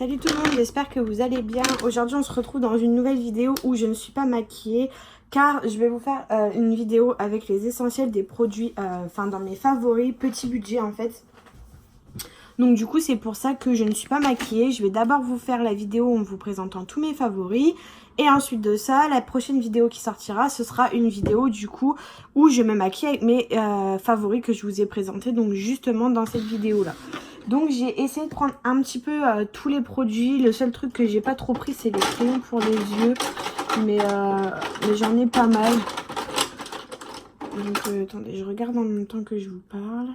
Salut tout le monde, j'espère que vous allez bien. Aujourd'hui on se retrouve dans une nouvelle vidéo où je ne suis pas maquillée car je vais vous faire une vidéo avec les essentiels des produits, enfin dans mes favoris, petit budget en fait. Donc du coup c'est pour ça que je ne suis pas maquillée. Je vais d'abord vous faire la vidéo en vous présentant tous mes favoris. Et ensuite de ça, la prochaine vidéo qui sortira, ce sera une vidéo du coup où je me maquille avec mes favoris que je vous ai présentés donc justement dans cette vidéo là. Donc j'ai essayé de prendre un petit peu tous les produits. Le seul truc que j'ai pas trop pris c'est les crayons pour les yeux. Mais j'en ai pas mal. Donc attendez, je regarde en même temps que je vous parle.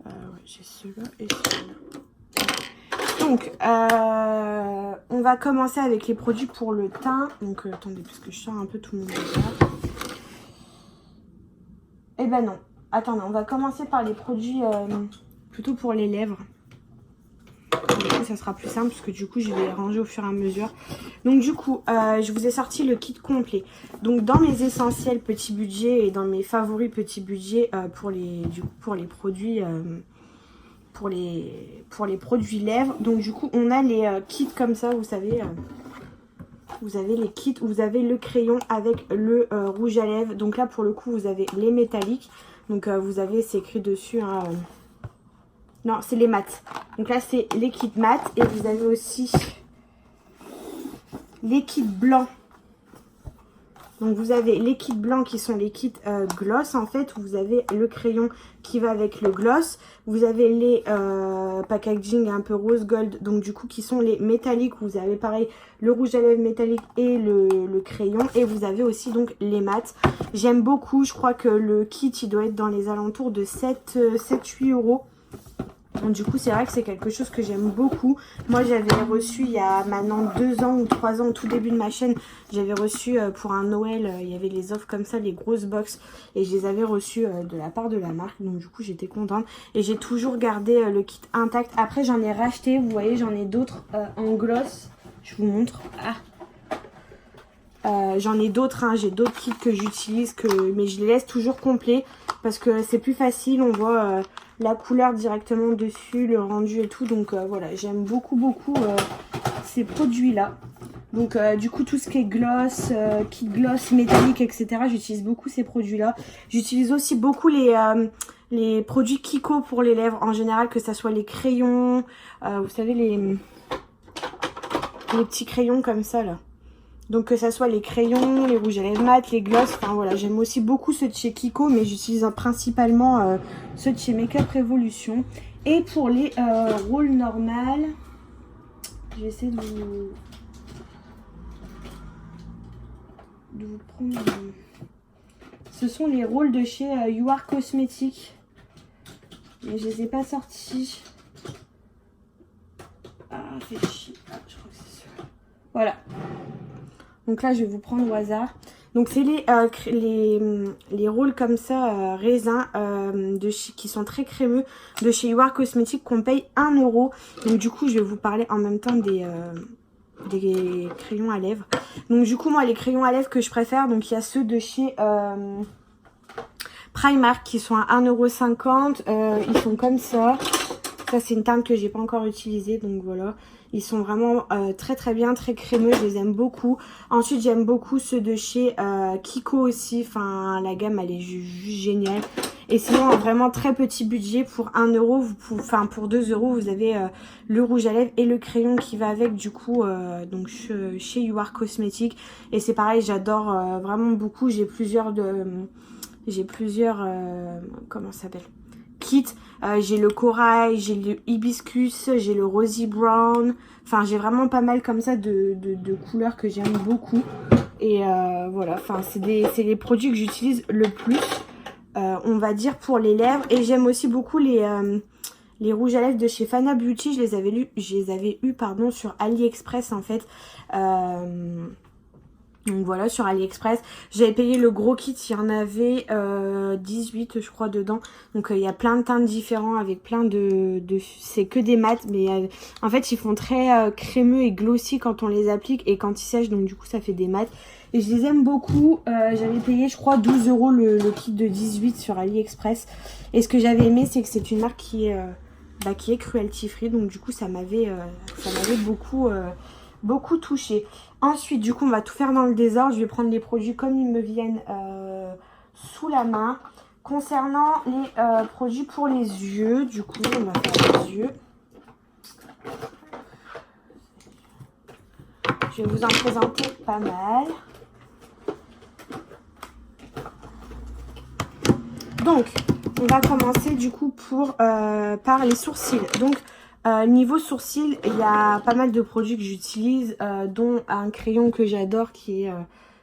Ouais, j'ai ceux-là et ceux-là. Donc on va commencer avec les produits pour le teint. Donc attendez, parce que je sors un peu tout mon regard. Eh ben non. Attendez, on va commencer par les produits plutôt pour les lèvres. Du coup, ça sera plus simple parce que du coup, je vais ranger au fur et à mesure. Donc du coup, je vous ai sorti le kit complet. Donc dans mes essentiels petit budget et dans mes favoris petit budget pour les produits pour les produits lèvres. Donc du coup, on a les kits comme ça, vous savez. Vous avez les kits, vous avez le crayon avec le rouge à lèvres. Donc là, pour le coup, vous avez les métalliques. Donc vous avez, c'est écrit dessus, hein, non, c'est les mats. Donc là, c'est les kits mat. Et vous avez aussi les kits blancs. Donc vous avez les kits blancs qui sont les kits gloss en fait. Vous avez le crayon qui va avec le gloss. Vous avez les packaging un peu rose gold. Donc du coup qui sont les métalliques. Vous avez pareil le rouge à lèvres métallique et le crayon. Et vous avez aussi donc les mats. J'aime beaucoup. Je crois que le kit il doit être dans les alentours de 7-8 euros. Donc du coup c'est vrai que c'est quelque chose que j'aime beaucoup. Moi j'avais reçu il y a maintenant 2 ans ou 3 ans au tout début de ma chaîne. J'avais reçu pour un Noël, il y avait les offres comme ça, les grosses box. Et je les avais reçues de la part de la marque. Donc du coup j'étais contente. Et j'ai toujours gardé le kit intact. Après j'en ai racheté, vous voyez j'en ai d'autres en gloss. Je vous montre. J'en ai d'autres, hein. J'ai d'autres kits que j'utilise, mais je les laisse toujours complets. Parce que c'est plus facile, on voit... la couleur directement dessus, le rendu et tout. Donc voilà, j'aime beaucoup ces produits-là. Donc du coup, tout ce qui est gloss, kit gloss, métallique, etc. J'utilise beaucoup ces produits-là. J'utilise aussi beaucoup les produits Kiko pour les lèvres. En général, que ça soit les crayons, vous savez, les petits crayons comme ça, là. Donc que ça soit les crayons, les rouges à lèvres mat, les gloss, enfin voilà, j'aime aussi beaucoup ceux de chez Kiko, mais j'utilise principalement ceux de chez Make Up Revolution. Et pour les rôles normales, je vais essayer de vous prendre... Ce sont les rôles de chez You Are Cosmetics, mais je les ai pas sortis. Ah, fait chier. Ah, je crois que c'est ceux-là. Voilà. Donc là, je vais vous prendre au hasard. Donc c'est les rôles comme ça, raisins, qui sont très crémeux, de chez You Are Cosmetics, qu'on paye 1 €. Donc du coup, je vais vous parler en même temps des crayons à lèvres. Donc du coup, moi, les crayons à lèvres que je préfère, donc il y a ceux de chez Primark qui sont à 1,50 €. Ils sont comme ça. Ça, c'est une teinte que j'ai pas encore utilisée, donc voilà. Ils sont vraiment très bien, très crémeux, je les aime beaucoup. Ensuite, j'aime beaucoup ceux de chez Kiko aussi. Enfin, la gamme, elle est juste géniale. Et sinon, vraiment très petit budget, pour 1 €, pour 2 €, vous avez le rouge à lèvres et le crayon qui va avec, du coup, donc chez You Are Cosmetics. Et c'est pareil, j'adore vraiment beaucoup. J'ai plusieurs comment ça s'appelle, kit. J'ai le corail, j'ai le hibiscus, j'ai le rosy brown. Enfin, j'ai vraiment pas mal comme ça de couleurs que j'aime beaucoup. Et voilà, enfin, c'est les produits que j'utilise le plus, on va dire, pour les lèvres. Et j'aime aussi beaucoup les rouges à lèvres de chez Fana Beauty. Je les avais eu sur AliExpress en fait. Donc voilà, sur AliExpress, j'avais payé le gros kit, il y en avait 18 je crois dedans. Donc il y a plein de teintes différents avec plein c'est que des mats, mais en fait ils font très crémeux et glossy quand on les applique et quand ils sèchent, donc du coup ça fait des mats. Et je les aime beaucoup, j'avais payé je crois 12 € le kit de 18 sur AliExpress. Et ce que j'avais aimé, c'est que c'est une marque qui est qui est cruelty free. Donc du coup ça m'avait beaucoup touché. Ensuite du coup on va tout faire dans le désordre. Je vais prendre les produits comme ils me viennent sous la main. Concernant les produits pour les yeux, du coup on va faire les yeux. Je vais vous en présenter pas mal. Donc, on va commencer du coup par les sourcils. Donc, niveau sourcils, il y a pas mal de produits que j'utilise, dont un crayon que j'adore qui est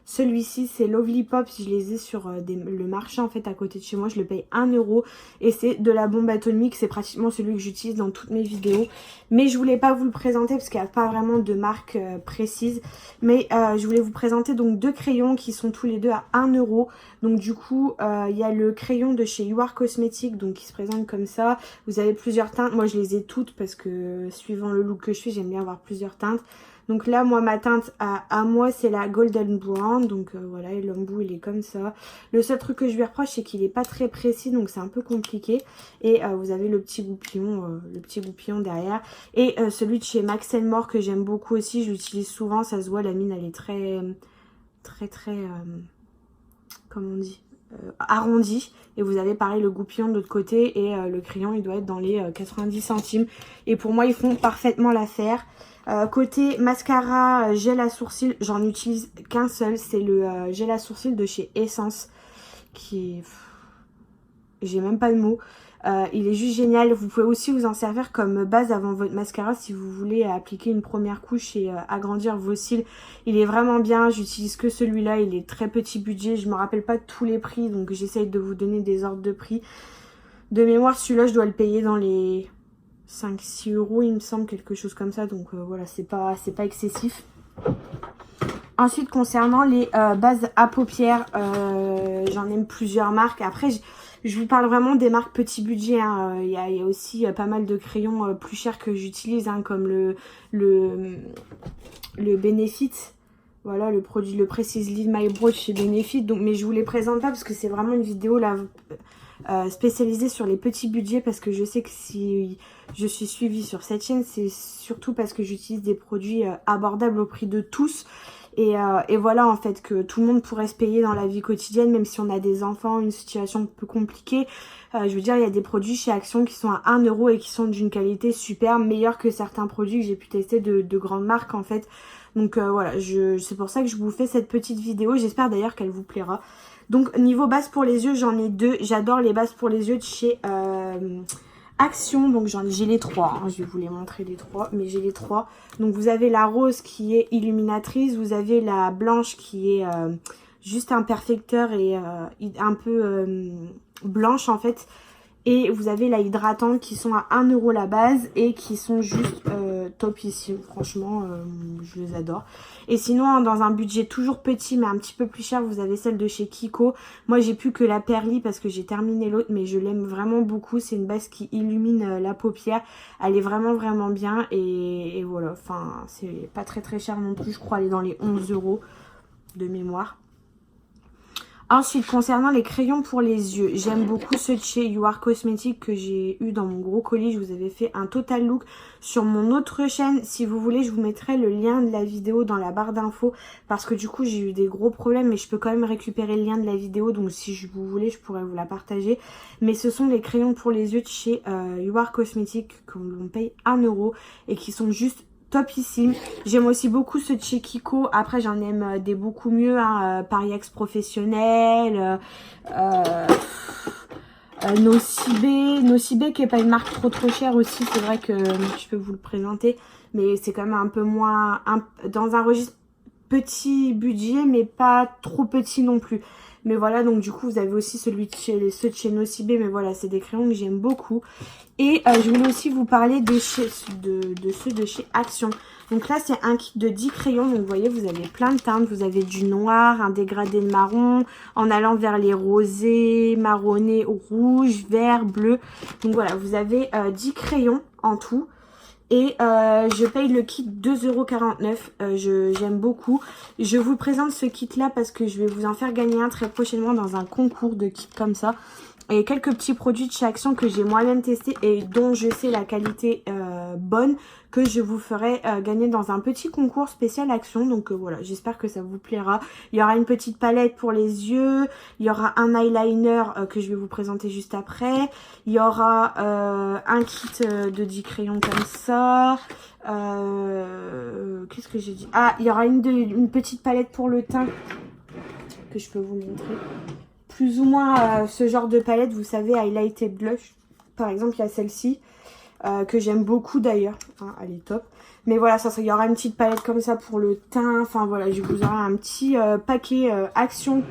celui-ci, c'est Lovely Pops. Je les ai sur le marché en fait à côté de chez moi. Je le paye 1 € et c'est de la bombe atomique. C'est pratiquement celui que j'utilise dans toutes mes vidéos. Mais je voulais pas vous le présenter parce qu'il n'y a pas vraiment de marque précise. Mais je voulais vous présenter donc 2 crayons qui sont tous les deux à 1 €. Donc du coup, il y a le crayon de chez You Are Cosmetics, donc qui se présente comme ça. Vous avez plusieurs teintes. Moi, je les ai toutes parce que suivant le look que je fais, j'aime bien avoir plusieurs teintes. Donc là, moi, ma teinte à moi, c'est la Golden Brown. Donc voilà, et l'embout, il est comme ça. Le seul truc que je lui reproche, c'est qu'il n'est pas très précis, donc c'est un peu compliqué. Et vous avez le petit goupillon derrière. Et celui de chez Max More que j'aime beaucoup aussi, je l'utilise souvent. Ça se voit, la mine, elle est très comme on dit, arrondi. Et vous avez pareil le goupillon de l'autre côté et le crayon il doit être dans les 90 centimes. Et pour moi ils font parfaitement l'affaire. Côté mascara gel à sourcils, j'en utilise qu'un seul, c'est le gel à sourcils de chez Essence qui est... j'ai même pas de mots. Il est juste génial. Vous pouvez aussi vous en servir comme base avant votre mascara si vous voulez appliquer une première couche et agrandir vos cils. Il est vraiment bien. J'utilise que celui-là. Il est très petit budget. Je me rappelle pas de tous les prix, donc j'essaye de vous donner des ordres de prix. De mémoire, celui-là, je dois le payer dans les 5-6 €, il me semble, quelque chose comme ça. Donc voilà, c'est pas excessif. Ensuite, concernant les bases à paupières, j'en aime plusieurs marques. Après, je vous parle vraiment des marques petit budget. Hein. Il y a aussi pas mal de crayons plus chers que j'utilise, hein, comme le Benefit. Voilà, le produit, le Precise Lead My Brow chez Benefit. Donc, mais je vous les présente pas parce que c'est vraiment une vidéo là spécialisée sur les petits budgets. Parce que je sais que si je suis suivie sur cette chaîne, c'est surtout parce que j'utilise des produits abordables au prix de tous. Et voilà en fait que tout le monde pourrait se payer dans la vie quotidienne, même si on a des enfants, une situation un peu compliquée. Je veux dire, il y a des produits chez Action qui sont à 1 € et qui sont d'une qualité super, meilleure que certains produits que j'ai pu tester de grandes marques en fait. Donc voilà, c'est pour ça que je vous fais cette petite vidéo. J'espère d'ailleurs qu'elle vous plaira. Donc niveau base pour les yeux, j'en ai 2. J'adore les bases pour les yeux de chez... Action, donc j'ai les 3, hein, je vais vous les montrer les 3, mais j'ai les 3. Donc vous avez la rose qui est illuminatrice, vous avez la blanche qui est juste un perfecteur et un peu blanche en fait. Et vous avez la hydratante qui sont à 1 € la base et qui sont juste topissimes. Franchement, je les adore. Et sinon, dans un budget toujours petit mais un petit peu plus cher, vous avez celle de chez Kiko. Moi, j'ai plus que la Perly parce que j'ai terminé l'autre, mais je l'aime vraiment beaucoup. C'est une base qui illumine la paupière. Elle est vraiment bien. Et voilà, enfin, c'est pas très cher non plus. Je crois elle est dans les 11 € de mémoire. Ensuite, concernant les crayons pour les yeux, j'aime beaucoup ceux de chez You Are Cosmetics que j'ai eu dans mon gros colis. Je vous avais fait un total look sur mon autre chaîne. Si vous voulez, je vous mettrai le lien de la vidéo dans la barre d'infos parce que du coup, j'ai eu des gros problèmes, mais je peux quand même récupérer le lien de la vidéo. Donc, si vous voulez, je pourrais vous la partager. Mais ce sont les crayons pour les yeux de chez You Are Cosmetics qu'on paye 1 € et qui sont juste topissime. J'aime aussi beaucoup ceux de chez Kiko. Après, j'en aime des beaucoup mieux. Hein, Paris Professionnel, Nocibé qui est pas une marque trop chère aussi. C'est vrai que je peux vous le présenter. Mais c'est quand même un peu moins... dans un registre petit budget, mais pas trop petit non plus. Mais voilà, donc du coup, vous avez aussi ceux de chez Nocibé. Mais voilà, c'est des crayons que j'aime beaucoup. Et je voulais aussi vous parler de ceux de chez Action. Donc là, c'est un kit de 10 crayons. Donc vous voyez, vous avez plein de teintes. Vous avez du noir, un dégradé de marron, en allant vers les rosés, marronnés, rouges, verts, bleus. Donc voilà, vous avez 10 crayons en tout. Et je paye le kit 2,49 €. J'aime beaucoup. Je vous présente ce kit là parce que je vais vous en faire gagner un très prochainement dans un concours de kits comme ça. et quelques petits produits de chez Action que j'ai moi-même testé et dont je sais la qualité bonne, que je vous ferai gagner dans un petit concours spécial Action. Donc voilà, j'espère que ça vous plaira. Il y aura une petite palette pour les yeux, il y aura un eyeliner que je vais vous présenter juste après, il y aura un kit de 10 crayons comme ça. Qu'est-ce que j'ai dit? Ah, il y aura une petite palette pour le teint que je peux vous montrer. Plus ou moins ce genre de palette, vous savez, highlight et blush. Par exemple, il y a celle-ci que j'aime beaucoup d'ailleurs. Hein, elle est top. Mais voilà, il y aura une petite palette comme ça pour le teint. Enfin voilà, je vous aurai un petit paquet Action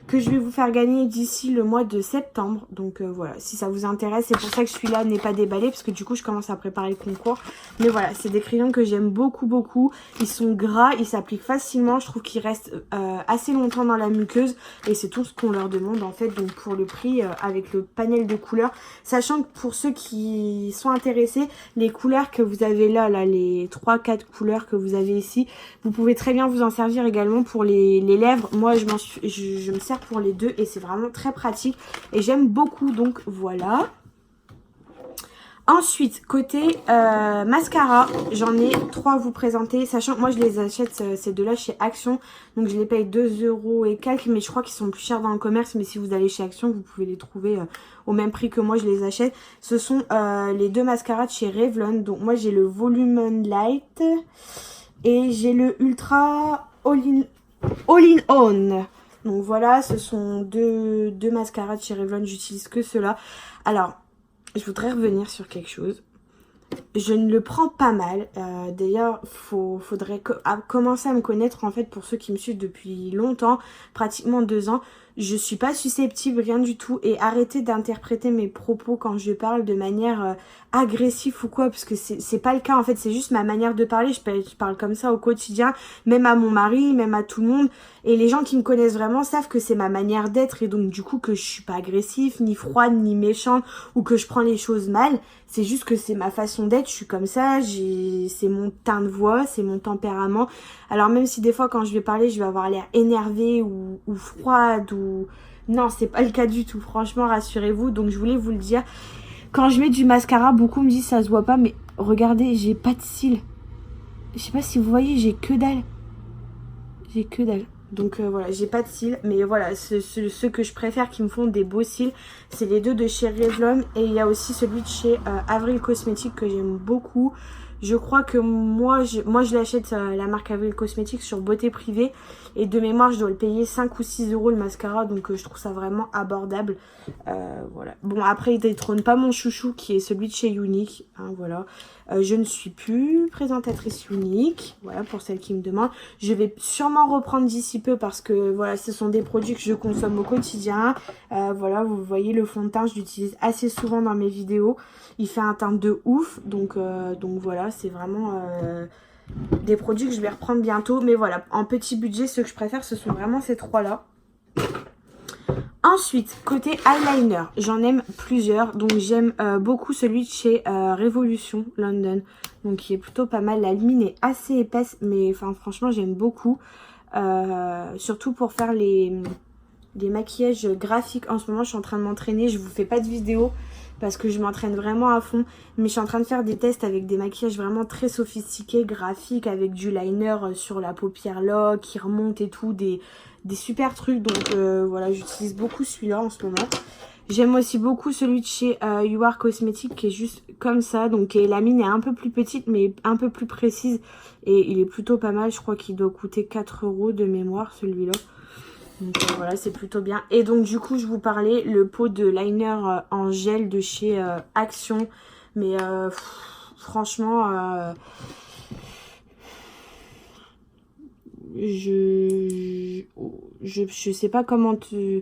que je vais vous faire gagner d'ici le mois de septembre. Donc voilà, si ça vous intéresse, c'est pour ça que je suis là, n'est pas déballée, parce que du coup je commence à préparer le concours. Mais voilà, c'est des crayons que j'aime beaucoup beaucoup. Ils sont gras, ils s'appliquent facilement, je trouve qu'ils restent assez longtemps dans la muqueuse, et c'est tout ce qu'on leur demande en fait. Donc pour le prix, avec le panel de couleurs, sachant que pour ceux qui sont intéressés, les couleurs que vous avez là, les 3-4 couleurs que vous avez ici, vous pouvez très bien vous en servir également pour les lèvres. Moi je me sers pour les deux et c'est vraiment très pratique et j'aime beaucoup. Donc voilà. Ensuite, côté mascara, j'en ai 3 à vous présenter, sachant que moi je les achète ces deux-là chez Action, donc je les paye 2 € et quelques, mais je crois qu'ils sont plus chers dans le commerce, mais si vous allez chez Action, vous pouvez les trouver au même prix que moi je les achète. Ce sont les 2 mascaras de chez Revlon, donc moi j'ai le Volume Light et j'ai le Ultra All-in-On. Donc voilà, ce sont deux mascaras de chez Revlon, j'utilise que ceux-là. Alors, je voudrais revenir sur quelque chose. Je ne le prends pas mal. D'ailleurs, faudrait commencer à me connaître en fait pour ceux qui me suivent depuis longtemps, pratiquement 2 ans. Je suis pas susceptible, rien du tout. Et arrêtez d'interpréter mes propos quand je parle de manière agressive ou quoi, parce que c'est pas le cas en fait. C'est juste ma manière de parler. Je parle comme ça au quotidien, même à mon mari, même à tout le monde. Et les gens qui me connaissent vraiment savent que c'est ma manière d'être, et donc du coup que je suis pas agressive, ni froide, ni méchante, ou que je prends les choses mal. C'est juste que c'est ma façon d'être, je suis comme ça, c'est mon teint de voix, c'est mon tempérament. Alors même si des fois quand je vais parler, je vais avoir l'air énervée ou froide ou... Non, c'est pas le cas du tout, franchement, rassurez-vous. Donc je voulais vous le dire. Quand je mets du mascara, beaucoup me disent ça se voit pas, mais regardez, j'ai pas de cils. Je sais pas si vous voyez, j'ai que dalle. J'ai que dalle. Donc voilà, j'ai pas de cils, mais voilà, ceux que je préfère qui me font des beaux cils, c'est les 2 de chez Revlon, et il y a aussi celui de chez Avril Cosmetics que j'aime beaucoup. Je crois que moi je l'achète, la marque Avril Cosmetics, sur Beauté Privée, et de mémoire je dois le payer 5 ou 6 € le mascara, donc je trouve ça vraiment abordable. Voilà. Bon, après il détrône pas mon chouchou qui est celui de chez Younique, hein, voilà. Je ne suis plus présentatrice Younique, voilà, pour celles qui me demandent. Je vais sûrement reprendre d'ici peu parce que voilà, ce sont des produits que je consomme au quotidien. Voilà, vous voyez le fond de teint, je l'utilise assez souvent dans mes vidéos. Il fait un teint de ouf, donc voilà, c'est vraiment des produits que je vais reprendre bientôt. Mais voilà, en petit budget, ceux que je préfère, ce sont vraiment ces 3-là. Ensuite, côté eyeliner, j'en aime plusieurs. Donc j'aime beaucoup celui de chez Revolution London, donc qui est plutôt pas mal. La ligne est assez épaisse, mais enfin franchement j'aime beaucoup. Surtout pour faire les maquillages graphiques. En ce moment je suis en train de m'entraîner, je vous fais pas de vidéo parce que je m'entraîne vraiment à fond, mais je suis en train de faire des tests avec des maquillages vraiment très sophistiqués, graphiques, avec du liner sur la paupière là qui remonte et tout, des super trucs. Donc voilà, j'utilise beaucoup celui-là en ce moment. J'aime aussi beaucoup celui de chez You Are Cosmetics qui est juste comme ça. Donc la mine est un peu plus petite mais un peu plus précise. Et il est plutôt pas mal. Je crois qu'il doit coûter 4 € de mémoire celui-là. Donc voilà, c'est plutôt bien. Et donc du coup, je vous parlais le pot de liner en gel de chez Action. Mais franchement... je sais pas comment te...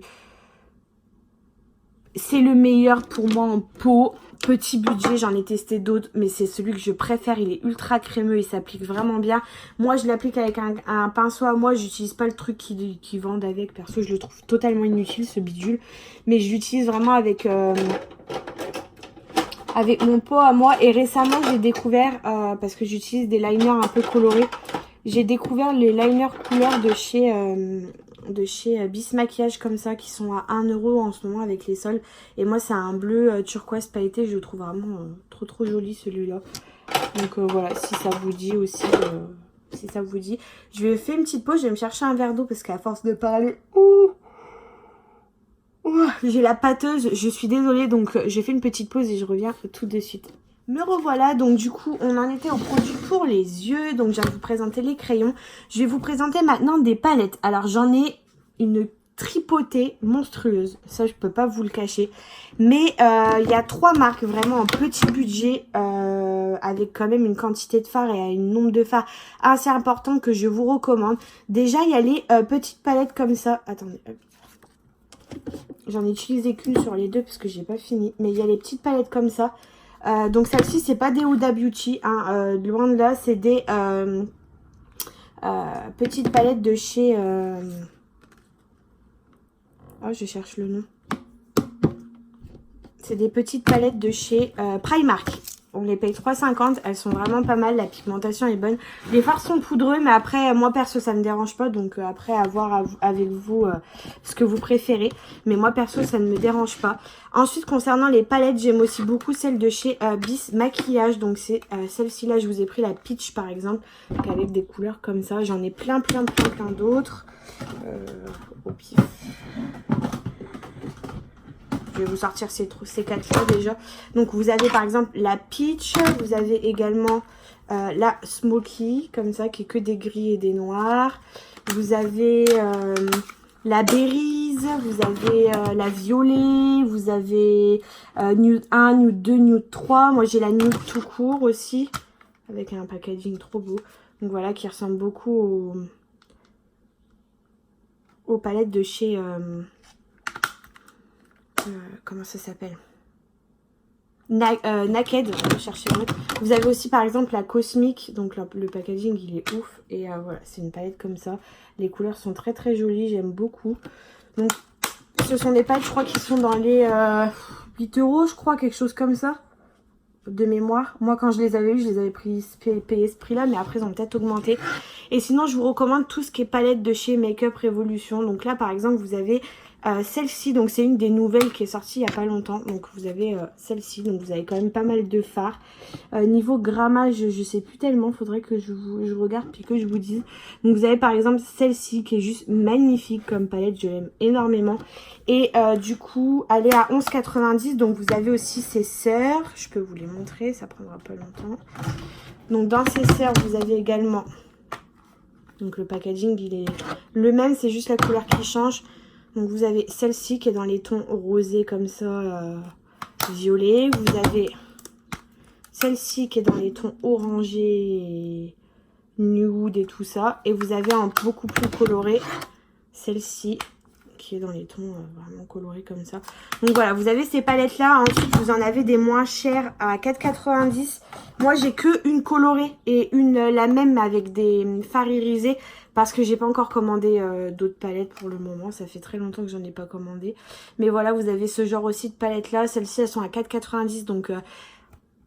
C'est le meilleur pour moi en peau. Petit budget, j'en ai testé d'autres, mais c'est celui que je préfère. Il est ultra crémeux, il s'applique vraiment bien. Moi, je l'applique avec un pinceau à moi. J'utilise pas le truc qui vendent avec. Perso, je le trouve totalement inutile, ce bidule. Mais je l'utilise vraiment avec mon pot à moi. Et récemment, j'ai découvert, parce que j'utilise des liners un peu colorés, j'ai découvert les liners couleurs de chez de chez Bis Maquillage comme ça qui sont à 1 € en ce moment avec les soldes. Et moi c'est un bleu turquoise pailleté, je le trouve vraiment trop joli celui-là. Donc voilà, si ça vous dit aussi, si ça vous dit. Je vais faire une petite pause, je vais me chercher un verre d'eau parce qu'à force de parler, j'ai la pâteuse, je suis désolée, donc j'ai fait une petite pause et je reviens tout de suite. Me revoilà, donc du coup on en était au produit pour les yeux, donc je viens de vous présenter les crayons. Je vais vous présenter maintenant des palettes. Alors j'en ai une tripotée monstrueuse, ça je peux pas vous le cacher. Mais il y a 3 marques vraiment en petit budget, avec quand même une quantité de fard et un nombre de fards assez important que je vous recommande. Déjà il y a les petites palettes comme ça, attendez hop. J'en ai utilisé qu'une sur les deux parce que j'ai pas fini. Mais il y a les petites palettes comme ça. Donc celle-ci, c'est pas des Huda Beauty. Hein, loin de là, c'est des petites palettes de chez... Oh, je cherche le nom. C'est des petites palettes de chez Primark. On les paye 3,50. Elles sont vraiment pas mal. La pigmentation est bonne. Les fards sont poudreux. Mais après, moi perso, ça me dérange pas. Donc après, à voir avec vous ce que vous préférez. Mais moi perso, ça ne me dérange pas. Ensuite, concernant les palettes, j'aime aussi beaucoup celle de chez Bis Maquillage. Donc c'est celle-ci là. Je vous ai pris la Peach par exemple. Avec des couleurs comme ça. J'en ai plein d'autres. Au pif. Je vais vous sortir ces 4 là déjà. Donc vous avez par exemple la Peach, vous avez également la Smoky, comme ça, qui est que des gris et des noirs. Vous avez la Berries, vous avez la Violet, vous avez Nude 1, Nude 2, Nude 3. Moi j'ai la Nude tout court aussi, avec un packaging trop beau. Donc voilà, qui ressemble beaucoup aux palettes de chez... comment ça s'appelle, Naked, je vais chercher un autre. Vous avez aussi par exemple la Cosmic, donc le packaging il est ouf. Et voilà, c'est une palette comme ça. Les couleurs sont très jolies, j'aime beaucoup. Donc ce sont des palettes, je crois, qui sont dans les 8 €, je crois, quelque chose comme ça, de mémoire. Moi quand je les avais eu, je les avais payé ce prix là, mais après ils ont peut-être augmenté. Et sinon je vous recommande tout ce qui est palette de chez Makeup Revolution. Donc là par exemple vous avez celle-ci, donc c'est une des nouvelles qui est sortie il n'y a pas longtemps. Donc vous avez celle-ci, donc vous avez quand même pas mal de fards. Niveau grammage, je sais plus tellement, faudrait que je regarde puis que je vous dise. Donc vous avez par exemple celle-ci qui est juste magnifique comme palette, je l'aime énormément. Et du coup, elle est à 11,90 €. Donc vous avez aussi ses sœurs, je peux vous les montrer, ça prendra pas longtemps. Donc dans ces sœurs, vous avez également, donc le packaging il est le même, c'est juste la couleur qui change. Donc vous avez celle-ci qui est dans les tons rosés comme ça, violet. Vous avez celle-ci qui est dans les tons orangés, nude et tout ça. Et vous avez un beaucoup plus coloré, celle-ci qui est dans les tons vraiment colorés comme ça. Donc voilà, vous avez ces palettes là. Ensuite vous en avez des moins chères à 4,90 €. Moi j'ai que une colorée et la même avec des fards irisés. Parce que j'ai pas encore commandé d'autres palettes pour le moment. Ça fait très longtemps que j'en ai pas commandé. Mais voilà, vous avez ce genre aussi de palettes là. Celles-ci, elles sont à 4,90 €. Donc,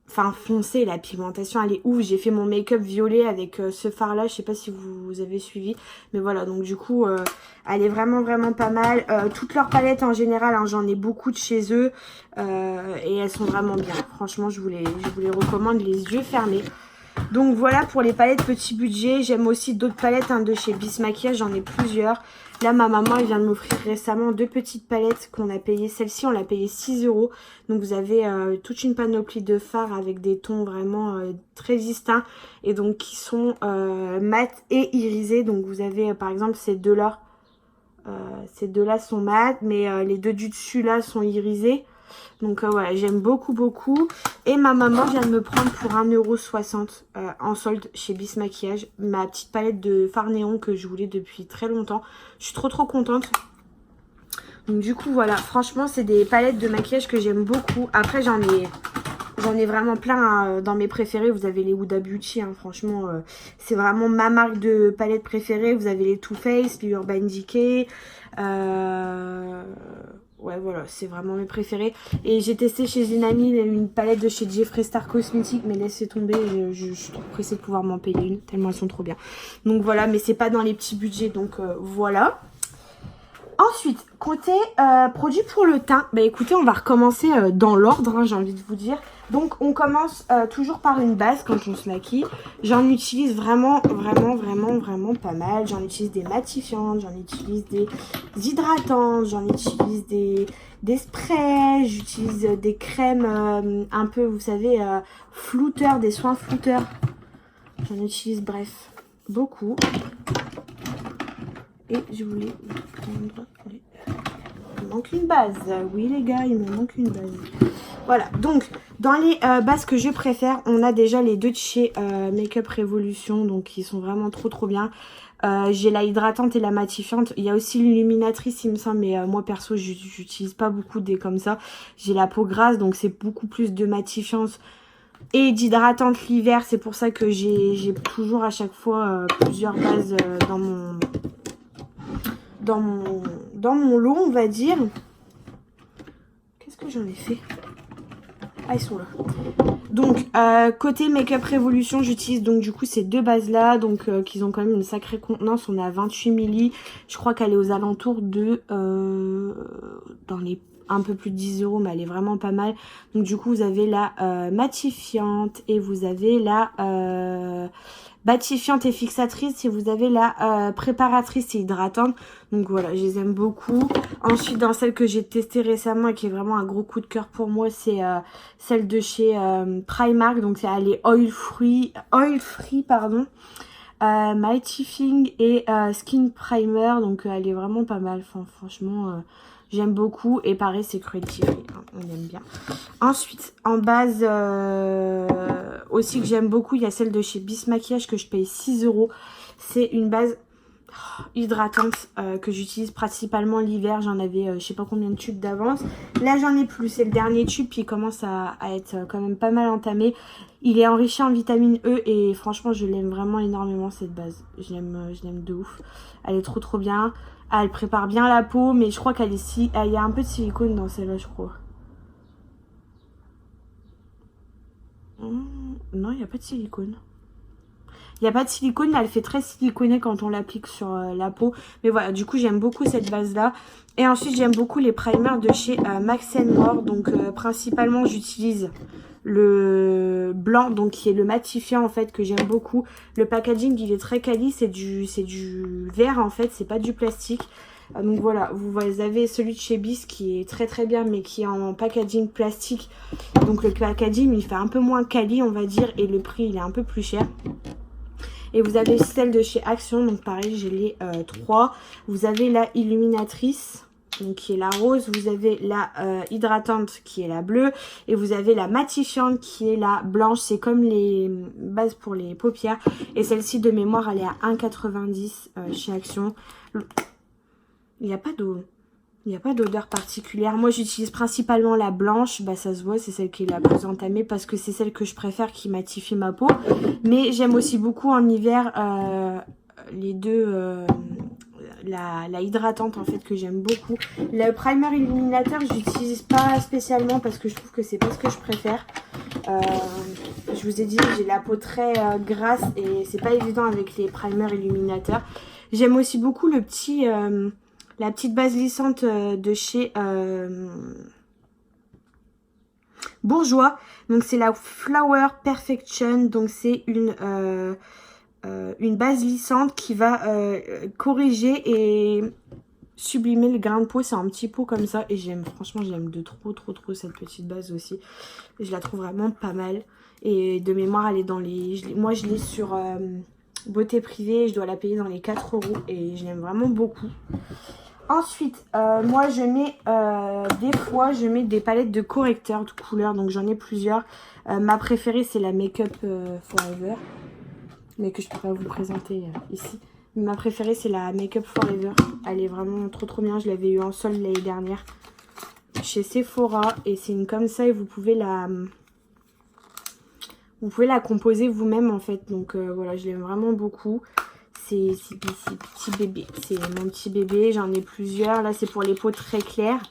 enfin, foncé, la pigmentation, elle est ouf. J'ai fait mon make-up violet avec ce fard là. Je sais pas si vous avez suivi. Mais voilà, donc du coup, elle est vraiment pas mal. Toutes leurs palettes en général, hein, j'en ai beaucoup de chez eux. Et elles sont vraiment bien. Franchement, je vous les recommande les yeux fermés. Donc voilà pour les palettes petit budget. J'aime aussi d'autres palettes de chez Bis Maquillage, j'en ai plusieurs. Là ma maman elle vient de m'offrir récemment 2 petites palettes qu'on a payé. Celle-ci on l'a payé 6 €. Donc vous avez toute une panoplie de fards avec des tons vraiment très distincts. Et donc qui sont mat et irisés. Donc vous avez par exemple ces deux là. Ces deux là sont mat, mais les deux du dessus là sont irisés. Donc voilà, j'aime beaucoup. Et ma maman vient de me prendre pour 1,60 € en solde chez Bis Maquillage. Ma petite palette de fard néon que je voulais depuis très longtemps. Je suis trop contente. Donc du coup voilà, franchement c'est des palettes de maquillage que j'aime beaucoup. Après j'en ai vraiment plein dans mes préférés. Vous avez les Huda Beauty, hein, franchement c'est vraiment ma marque de palette préférée. Vous avez les Too Faced, les Urban Decay, ouais voilà, c'est vraiment mes préférés. Et j'ai testé chez une amie une palette de chez Jeffree Star Cosmetics, mais laissez tomber, je suis trop pressée de pouvoir m'en payer une, tellement elles sont trop bien. Donc voilà, mais c'est pas dans les petits budgets, donc voilà. Ensuite, côté produits pour le teint, bah écoutez, on va recommencer dans l'ordre, hein, j'ai envie de vous dire. Donc, on commence toujours par une base quand on se maquille. J'en utilise vraiment pas mal. J'en utilise des matifiantes, j'en utilise des hydratantes, j'en utilise des sprays, j'utilise des crèmes un peu, vous savez, flouteurs, des soins flouteurs. J'en utilise, bref, beaucoup. Et je voulais vous prendre... Il me manque une base. Oui les gars, il me manque une base. Voilà, donc dans les bases que je préfère, on a déjà les deux de chez Makeup Revolution, donc qui sont vraiment trop bien. J'ai la hydratante et la matifiante. Il y a aussi l'illuminatrice il me semble, mais moi perso j'utilise pas beaucoup des comme ça. J'ai la peau grasse, donc c'est beaucoup plus de matifiante et d'hydratante l'hiver. C'est pour ça que j'ai toujours à chaque fois plusieurs bases dans mon lot, on va dire. Qu'est-ce que j'en ai fait? Ah, ils sont là. Donc, côté Makeup Revolution, j'utilise donc du coup ces deux bases-là. Donc, qui ont quand même une sacrée contenance. On est à 28 ml. Je crois qu'elle est aux alentours de... dans les un peu plus de 10 €, mais elle est vraiment pas mal. Donc, du coup, vous avez la matifiante et vous avez la... matifiante et fixatrice et vous avez la préparatrice et hydratante. Donc voilà, je les aime beaucoup. Ensuite, dans celle que j'ai testée récemment et qui est vraiment un gros coup de cœur pour moi, c'est celle de chez Primark. Donc elle est oil free pardon. Mattifying et Skin Primer. Donc elle est vraiment pas mal. Enfin, franchement, j'aime beaucoup. Et pareil, c'est cruelty free, hein, on aime bien. Ensuite, en base aussi que j'aime beaucoup, il y a celle de chez Bis Maquillage que je paye 6 €. C'est une base hydratante que j'utilise principalement l'hiver. J'en avais je sais pas combien de tubes d'avance. Là, j'en ai plus. C'est le dernier tube qui commence à être quand même pas mal entamé. Il est enrichi en vitamine E et franchement, je l'aime vraiment énormément cette base. Je l'aime de ouf. Elle est trop bien. Elle prépare bien la peau, mais je crois qu'elle est il y a un peu de silicone dans celle-là, je crois. Non, il n'y a pas de silicone. Il n'y a pas de silicone, mais elle fait très siliconée quand on l'applique sur la peau. Mais voilà, du coup, j'aime beaucoup cette base-là. Et ensuite, j'aime beaucoup les primers de chez Max & More. Donc, principalement, j'utilise le blanc, donc qui est le matifiant, en fait, que j'aime beaucoup. Le packaging, il est très quali. C'est du verre, en fait. C'est pas du plastique. Donc voilà, vous avez celui de chez Bis qui est très bien, mais qui est en packaging plastique. Donc le packaging, il fait un peu moins quali, on va dire, et le prix, il est un peu plus cher. Et vous avez celle de chez Action, donc pareil, j'ai les 3. Vous avez la illuminatrice, donc qui est la rose. Vous avez la hydratante, qui est la bleue. Et vous avez la matifiante, qui est la blanche. C'est comme les bases pour les paupières. Et celle-ci, de mémoire, elle est à 1,90 € chez Action. Il n'y a pas d'eau. Il n'y a pas d'odeur particulière. Moi, j'utilise principalement la blanche. Bah, ça se voit, c'est celle qui est la plus entamée parce que c'est celle que je préfère qui matifie ma peau. Mais j'aime aussi beaucoup en hiver les deux... la hydratante, en fait, que j'aime beaucoup. Le primer illuminateur, je l'utilise pas spécialement parce que je trouve que c'est pas ce que je préfère. Je vous ai dit, j'ai la peau très grasse et c'est pas évident avec les primers illuminateurs. J'aime aussi beaucoup le petit... la petite base lissante de chez Bourjois. Donc c'est la Flower Perfection. Donc c'est une base lissante qui va corriger et sublimer le grain de peau. C'est un petit pot comme ça. Et j'aime, franchement, j'aime de trop cette petite base aussi. Je la trouve vraiment pas mal. Et de mémoire, elle est dans les... moi, je l'ai sur... Beauté Privée, je dois la payer dans les 4 € et je l'aime vraiment beaucoup. Ensuite, moi je mets des fois je mets des palettes de correcteurs de couleurs, donc j'en ai plusieurs. Ma préférée c'est la Makeup Forever, mais que je peux pas vous présenter ici. Mais ma préférée c'est la Makeup Forever, elle est vraiment trop bien. Je l'avais eu en solde l'année dernière chez Sephora et c'est une comme ça et vous pouvez la composer vous-même en fait. Donc voilà, je l'aime vraiment beaucoup. C'est petit bébé, c'est mon petit bébé, j'en ai plusieurs. Là c'est pour les peaux très claires.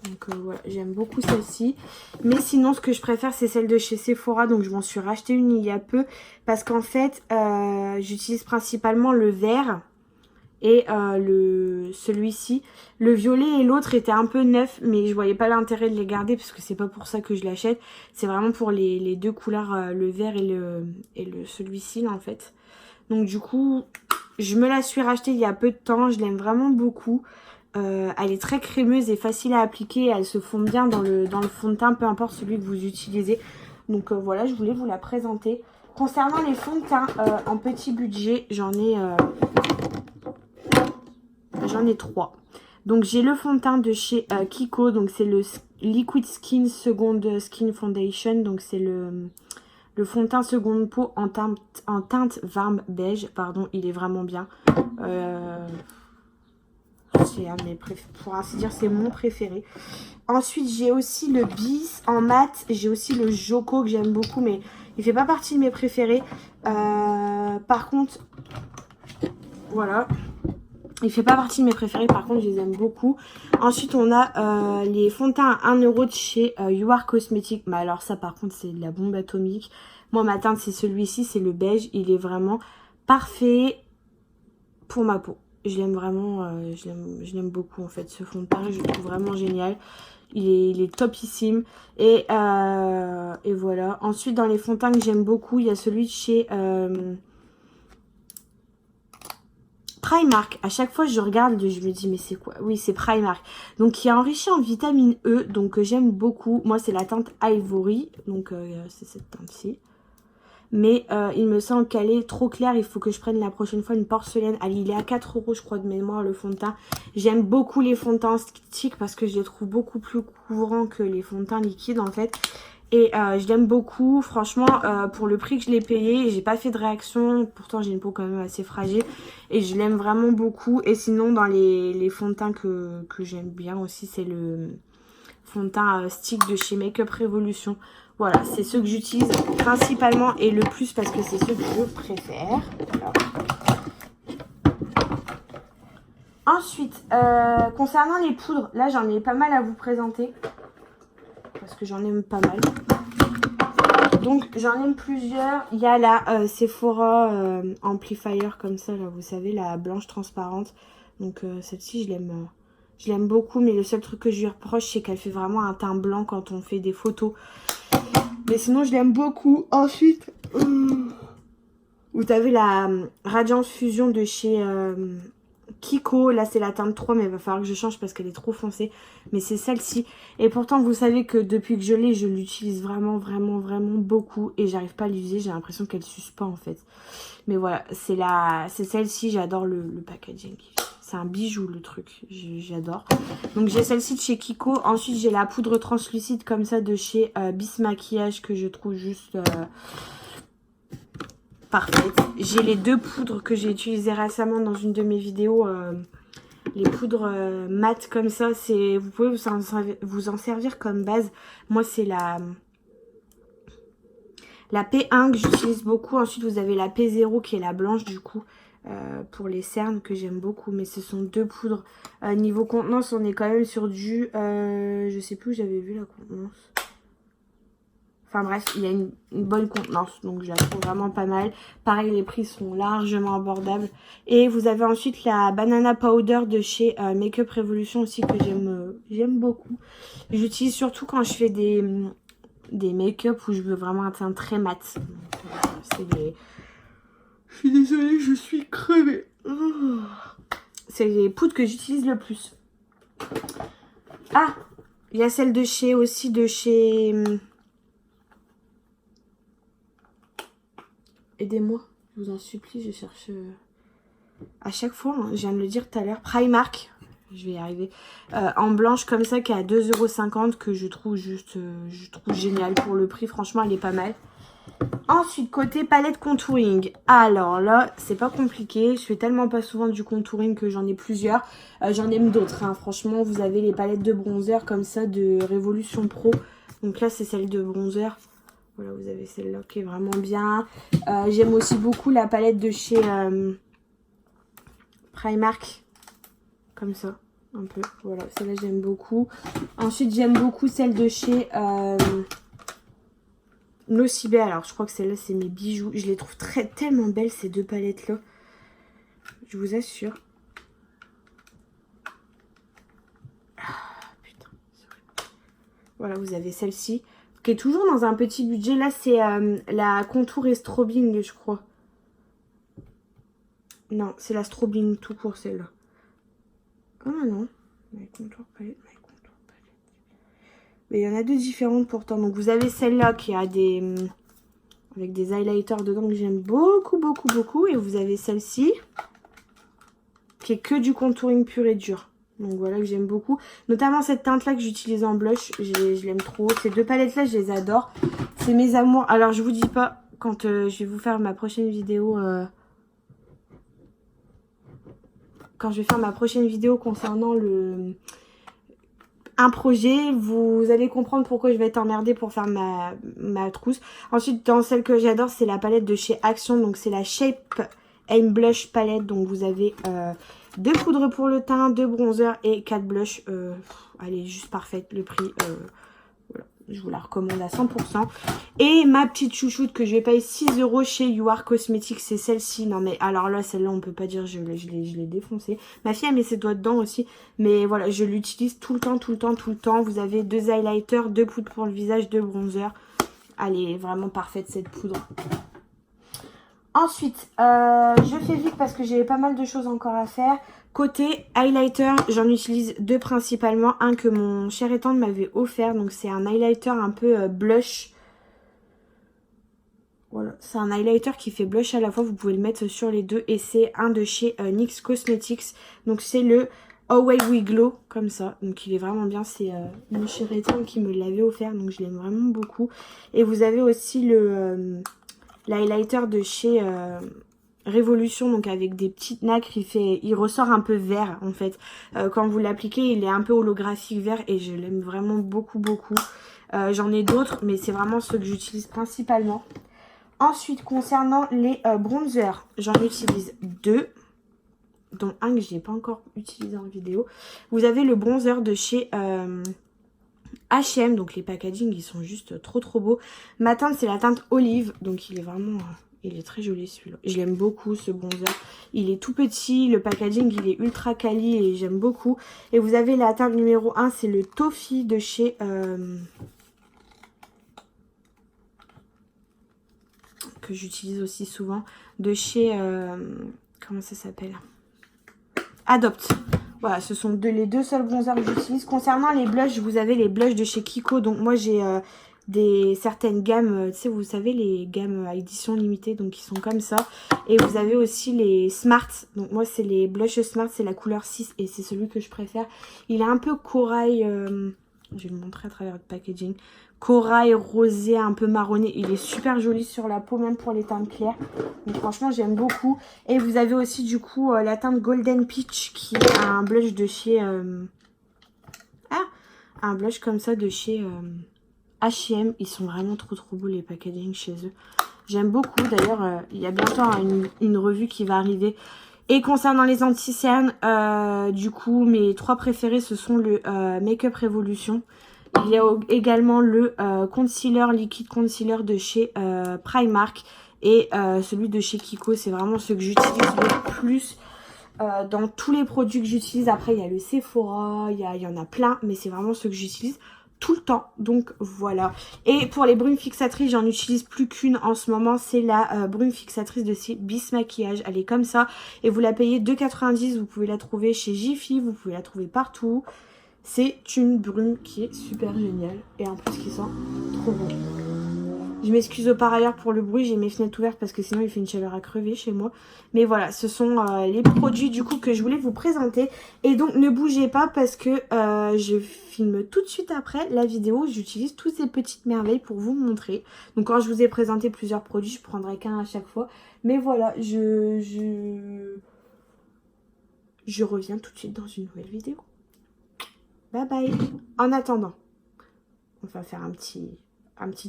Donc voilà, j'aime beaucoup celle-ci. Mais sinon ce que je préfère c'est celle de chez Sephora. Donc je m'en suis racheté une il y a peu. Parce qu'en fait j'utilise principalement le vert. et celui-ci. Le violet et l'autre étaient un peu neufs, mais je voyais pas l'intérêt de les garder parce que c'est pas pour ça que je l'achète. C'est vraiment pour les deux couleurs, le vert et celui-ci là en fait. Donc du coup, je me la suis rachetée il y a peu de temps, je l'aime vraiment beaucoup. Elle est très crémeuse et facile à appliquer, elle se fond bien dans le fond de teint, peu importe celui que vous utilisez. Donc voilà, je voulais vous la présenter. Concernant les fonds de teint en petit budget, j'en ai 3. Donc j'ai le fond de teint de chez Kiko, donc c'est le Liquid Skin Second Skin Foundation, donc c'est le fond de teint seconde peau en teinte varme beige, pardon, il est vraiment bien. C'est un de mes préférés, pour ainsi dire, c'est mon préféré. Ensuite, j'ai aussi le Bis en mat. J'ai aussi le Joko que j'aime beaucoup, mais il fait pas partie de mes préférés. Par contre, voilà. Il fait pas partie de mes préférés, par contre, je les aime beaucoup. Ensuite, on a les fonds de teint à 1 € de chez You Are Cosmetics. Mais alors ça, par contre, c'est de la bombe atomique. Moi, ma teinte, c'est celui-ci, c'est le beige. Il est vraiment parfait pour ma peau. Je l'aime vraiment, je l'aime beaucoup en fait, ce fond de teint, je le trouve vraiment génial. Il est topissime. Et voilà. Ensuite, dans les fonds de teint que j'aime beaucoup, il y a celui de chez Primark. À chaque fois, je regarde, je me dis, mais c'est quoi? Oui, c'est Primark. Donc, qui est enrichi en vitamine E, donc j'aime beaucoup. Moi, c'est la teinte Ivory, donc c'est cette teinte-ci. Mais il me semble qu'elle est trop claire. Il faut que je prenne la prochaine fois une porcelaine. Allez, il est à 4 € je crois de mémoire le fond de teint. J'aime beaucoup les fonds de teint sticks parce que je les trouve beaucoup plus couvrants que les fonds de teint liquides en fait. Et je l'aime beaucoup. Franchement, pour le prix que je l'ai payé, j'ai pas fait de réaction. Pourtant, j'ai une peau quand même assez fragile. Et je l'aime vraiment beaucoup. Et sinon, dans les fonds de teint que j'aime bien aussi, c'est le fond de teint stick de chez Makeup Revolution. Voilà, c'est ceux que j'utilise principalement et le plus parce que c'est ceux que je préfère. Voilà. Ensuite, concernant les poudres, là j'en ai pas mal à vous présenter. Parce que j'en aime pas mal. Donc j'en aime plusieurs. Il y a la Sephora Amplifier comme ça, là, vous savez, la blanche transparente. Donc celle-ci, je l'aime beaucoup. Mais le seul truc que je lui reproche, c'est qu'elle fait vraiment un teint blanc quand on fait des photos. Mais sinon, je l'aime beaucoup. Ensuite, vous avez la Radiance Fusion de chez Kiko. Là, c'est la teinte 3, mais il va falloir que je change parce qu'elle est trop foncée. Mais c'est celle-ci. Et pourtant, vous savez que depuis que je l'ai, je l'utilise vraiment, vraiment, vraiment beaucoup. Et j'arrive pas à l'user. J'ai l'impression qu'elle s'use pas, en fait. Mais voilà, c'est celle-ci. J'adore le packaging. C'est un bijou, le truc. J'adore. Donc, j'ai celle-ci de chez Kiko. Ensuite, j'ai la poudre translucide comme ça de chez Bis Maquillage que je trouve juste parfaite. J'ai les deux poudres que j'ai utilisées récemment dans une de mes vidéos. Les poudres mat comme ça. Vous pouvez vous en servir comme base. Moi, c'est la P1 que j'utilise beaucoup. Ensuite, vous avez la P0 qui est la blanche du coup. Pour les cernes que j'aime beaucoup, mais ce sont deux poudres. Niveau contenance, on est quand même sur du je sais plus où j'avais vu la contenance, enfin bref, il y a une bonne contenance, donc je la trouve vraiment pas mal. Pareil, les prix sont largement abordables. Et vous avez ensuite la Banana Powder de chez Makeup Revolution aussi que j'aime beaucoup. J'utilise surtout quand je fais des make-up où je veux vraiment un teint très mat. C'est des... Je suis désolée, je suis crevée. C'est les poudres que j'utilise le plus. Ah, il y a celle de chez aidez-moi, je vous en supplie, je cherche à chaque fois, hein, je viens de le dire tout à l'heure. Primark, je vais y arriver. En blanche comme ça, qui est à 2,50 € que je trouve juste génial pour le prix. Franchement, elle est pas mal. Ensuite, côté palette contouring. Alors là, c'est pas compliqué. Je fais tellement pas souvent du contouring que j'en ai plusieurs. J'en aime d'autres. Hein. Franchement, vous avez les palettes de bronzer comme ça de Révolution Pro. Donc là, c'est celle de bronzer. Voilà, vous avez celle-là qui est vraiment bien. J'aime aussi beaucoup la palette de chez Primark. Comme ça, un peu. Voilà, celle-là, j'aime beaucoup. Ensuite, j'aime beaucoup celle de chez... Nocibé, alors je crois que celle-là c'est mes bijoux. Je les trouve tellement belles ces deux palettes là. Je vous assure. Voilà, vous avez celle-ci, qui est toujours dans un petit budget. Là, c'est la Contour et Strobing, je crois. Non, c'est la Strobing tout court, celle-là. Ah non, My Contour Palette, My Contour Palette. Mais il y en a deux différentes pourtant. Donc vous avez celle-là qui a des... avec des highlighters dedans que j'aime beaucoup, beaucoup, beaucoup. Et vous avez celle-ci, qui est que du contouring pur et dur. Donc voilà, que j'aime beaucoup. Notamment cette teinte-là que j'utilise en blush. Je l'aime trop. Ces deux palettes-là, je les adore. C'est mes amours. Alors, je vous dis pas, quand je vais vous faire ma prochaine vidéo... quand je vais faire ma prochaine vidéo concernant un projet, vous allez comprendre pourquoi je vais être emmerdée pour faire ma trousse. Ensuite, dans celle que j'adore, c'est la palette de chez Action. Donc, c'est la Shape Aim Blush palette. Donc, vous avez 2 poudres pour le teint, 2 bronzers et 4 blushs. Elle est juste parfaite. Le prix, voilà, je vous la recommande à 100%. Et ma petite chouchoute que je vais payer 6 € chez You Are Cosmetics, c'est celle-ci. Non mais alors là, celle-là, on peut pas dire, je l'ai défoncée. Ma fille, elle met ses doigts dedans aussi. Mais voilà, je l'utilise tout le temps, tout le temps, tout le temps. Vous avez 2 highlighters, 2 poudres pour le visage, 2 bronzers. Elle est vraiment parfaite, cette poudre. Ensuite, je fais vite parce que j'ai pas mal de choses encore à faire. Côté highlighter, j'en utilise 2 principalement. Un que mon cher étang m'avait offert. Donc c'est un highlighter un peu blush. Voilà, c'est un highlighter qui fait blush à la fois. Vous pouvez le mettre sur les deux. Et c'est un de chez NYX Cosmetics. Donc c'est le Away We Glow, comme ça. Donc il est vraiment bien. C'est mon cher étang qui me l'avait offert. Donc je l'aime vraiment beaucoup. Et vous avez aussi l'highlighter de chez Révolution, donc avec des petites nacres. Il ressort un peu vert en fait. Quand vous l'appliquez, il est un peu holographique vert et je l'aime vraiment beaucoup, beaucoup. J'en ai d'autres, mais c'est vraiment ceux que j'utilise principalement. Ensuite, concernant les bronzers, j'en utilise 2, dont un que je n'ai pas encore utilisé en vidéo. Vous avez le bronzer de chez H&M, donc les packaging ils sont juste trop trop beaux. Ma teinte c'est la teinte olive, donc il est vraiment, il est très joli celui-là. Je l'aime beaucoup ce bronzer, il est tout petit, le packaging il est ultra quali et j'aime beaucoup. Et vous avez la teinte numéro 1, c'est le Toffee de chez... que j'utilise aussi souvent, de chez... comment ça s'appelle? Adopt. Voilà, ce sont les deux seuls bronzers que j'utilise. Concernant les blushs, vous avez les blushs de chez Kiko. Donc moi j'ai certaines gammes, tu sais, vous savez, les gammes à édition limitée, donc qui sont comme ça. Et vous avez aussi les Smart. Donc moi c'est les blushs Smart, c'est la couleur 6 et c'est celui que je préfère. Il est un peu corail, je vais le montrer à travers le packaging. Corail rosé, un peu marronné. Il est super joli sur la peau, même pour les teintes claires. Donc franchement, j'aime beaucoup. Et vous avez aussi du coup la teinte Golden Peach qui est un blush de chez... un blush comme ça de chez H&M. Ils sont vraiment trop trop beaux les packaging chez eux. J'aime beaucoup. D'ailleurs, il y a bientôt une revue qui va arriver. Et concernant les anti-cernes, du coup, mes 3 préférés, ce sont le Make Up Revolution. Il y a également le concealer, liquide concealer de chez Primark et celui de chez Kiko. C'est vraiment ce que j'utilise le plus dans tous les produits que j'utilise. Après, il y a le Sephora, il y en a plein, mais c'est vraiment ce que j'utilise tout le temps. Donc voilà. Et pour les brumes fixatrices, j'en utilise plus qu'une en ce moment. C'est la brume fixatrice de chez Bis Maquillage. Elle est comme ça et vous la payez 2,90 €. Vous pouvez la trouver chez Jiffy, vous pouvez la trouver partout. C'est une brume qui est super géniale et en plus qui sent trop bon. Je m'excuse par ailleurs pour le bruit, j'ai mes fenêtres ouvertes parce que sinon il fait une chaleur à crever chez moi. Mais voilà, ce sont les produits du coup que je voulais vous présenter. Et donc ne bougez pas parce que je filme tout de suite après la vidéo. J'utilise toutes ces petites merveilles pour vous montrer. Donc quand je vous ai présenté plusieurs produits, je prendrai qu'un à chaque fois. Mais voilà, je reviens tout de suite dans une nouvelle vidéo. Bye bye. En attendant, on va faire un petit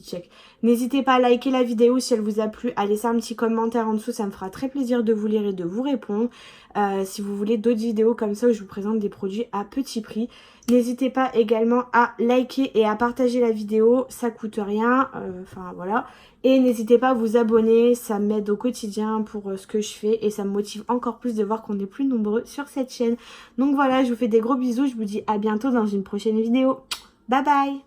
check. N'hésitez pas à liker la vidéo si elle vous a plu, à laisser un petit commentaire en dessous, ça me fera très plaisir de vous lire et de vous répondre. Si vous voulez d'autres vidéos comme ça où je vous présente des produits à petit prix. N'hésitez pas également à liker et à partager la vidéo, ça coûte rien, enfin voilà. Et n'hésitez pas à vous abonner, ça m'aide au quotidien pour ce que je fais et ça me motive encore plus de voir qu'on est plus nombreux sur cette chaîne. Donc voilà, je vous fais des gros bisous, je vous dis à bientôt dans une prochaine vidéo. Bye bye!